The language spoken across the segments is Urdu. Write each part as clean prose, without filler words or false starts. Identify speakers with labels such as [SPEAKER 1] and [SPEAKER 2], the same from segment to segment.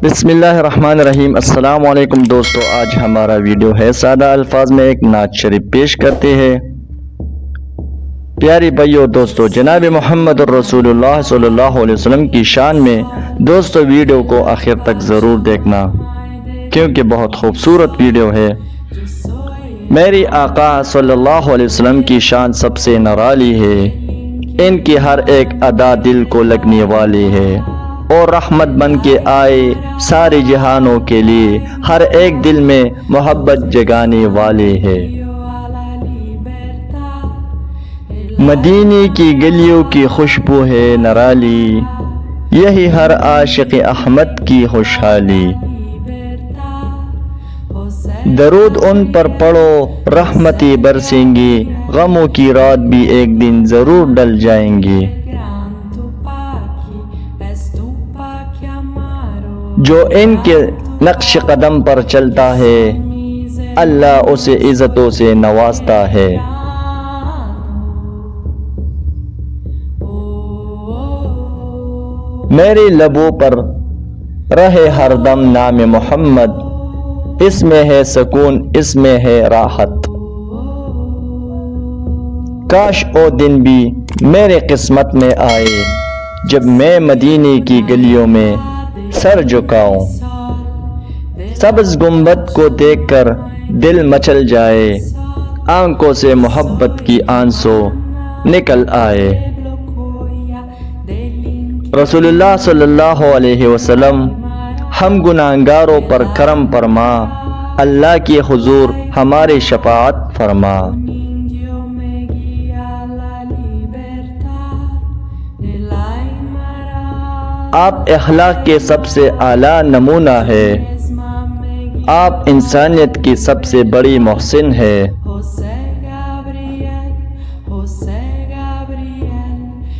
[SPEAKER 1] بسم اللہ الرحمن الرحیم۔ السلام علیکم دوستو، آج ہمارا ویڈیو ہے سادہ الفاظ میں ایک نعت شریف پیش کرتے ہیں۔ پیاری بھائیو دوستو، جناب محمد رسول اللہ صلی اللہ علیہ وسلم کی شان میں دوستو ویڈیو کو آخر تک ضرور دیکھنا، کیونکہ بہت خوبصورت ویڈیو ہے۔ میری آقا صلی اللہ علیہ وسلم کی شان سب سے نرالی ہے، ان کی ہر ایک ادا دل کو لگنے والی ہے، اور رحمت بن کے آئے سارے جہانوں کے لیے، ہر ایک دل میں محبت جگانے والے ہے۔ مدینے کی گلیوں کی خوشبو ہے نرالی، یہی ہر عاشق احمد کی خوشحالی۔ درود ان پر پڑھو رحمتیں برسیں گی، غموں کی رات بھی ایک دن ضرور ڈل جائیں گی۔ جو ان کے نقش قدم پر چلتا ہے، اللہ اسے عزتوں سے نوازتا ہے۔ میرے لبوں پر رہے ہر دم نام محمد، اس میں ہے سکون، اس میں ہے راحت۔ کاش وہ دن بھی میرے قسمت میں آئے، جب میں مدینے کی گلیوں میں سر جھکاؤں۔ سبز گنبد کو دیکھ کر دل مچل جائے، آنکھوں سے محبت کی آنسو نکل آئے۔ رسول اللہ صلی اللہ علیہ وسلم، ہم گناہگاروں پر کرم فرما، اللہ کے حضور ہماری شفاعت فرما۔ آپ اخلاق کے سب سے اعلیٰ نمونہ ہے، آپ انسانیت کی سب سے بڑی محسن ہے۔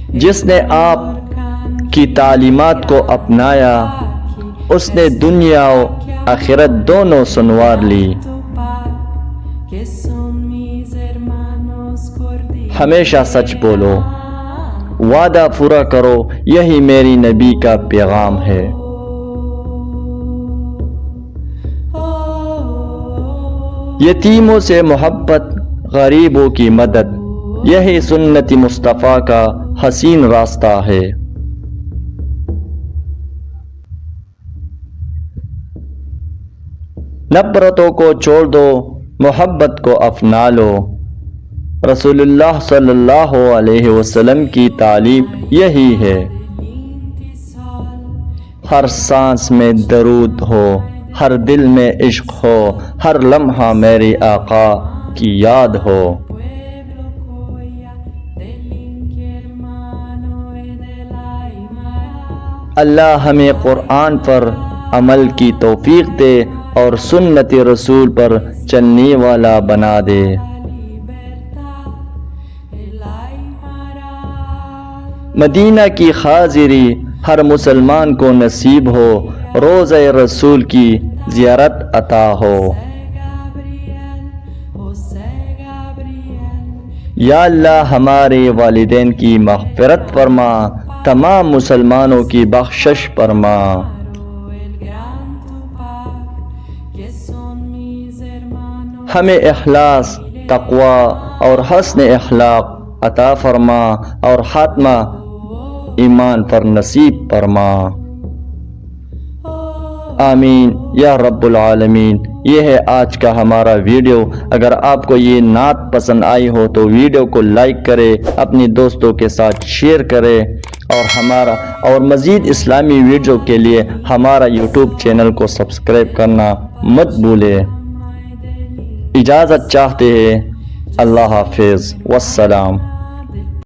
[SPEAKER 1] جس نے آپ کی تعلیمات کو اپنایا، اس نے دنیا و آخرت دونوں سنوار لی۔ ہمیشہ سچ بولو، وعدہ پورا کرو، یہی میری نبی کا پیغام ہے۔ یتیموں سے محبت، غریبوں کی مدد، یہی سنت مصطفیٰ کا حسین راستہ ہے۔ نفرتوں کو چھوڑ دو، محبت کو اپنا لو، رسول اللہ صلی اللہ علیہ وسلم کی تعلیم یہی ہے۔ ہر سانس میں درود ہو، ہر دل میں عشق ہو، ہر لمحہ میرے آقا کی یاد ہو۔ اللہ ہمیں قرآن پر عمل کی توفیق دے اور سنت رسول پر چلنے والا بنا دے۔ مدینہ کی حاضری ہر مسلمان کو نصیب ہو، روضہ رسول کی زیارت عطا ہو۔ یا اللہ ہمارے والدین کی مغفرت فرما، تمام مسلمانوں کی بخشش فرما۔ ہمیں اخلاص، تقوی اور حسن اخلاق عطا فرما، اور خاتمہ ایمان پر نصیب فرما۔ آمین یا رب العالمین۔ یہ ہے آج کا ہمارا ویڈیو۔ اگر آپ کو یہ نعت پسند آئی ہو تو ویڈیو کو لائک کرے، اپنی دوستوں کے ساتھ شیئر کرے، اور مزید اسلامی ویڈیو کے لیے ہمارا یوٹیوب چینل کو سبسکرائب کرنا مت بھولے۔ اجازت چاہتے ہیں، اللہ حافظ، والسلام۔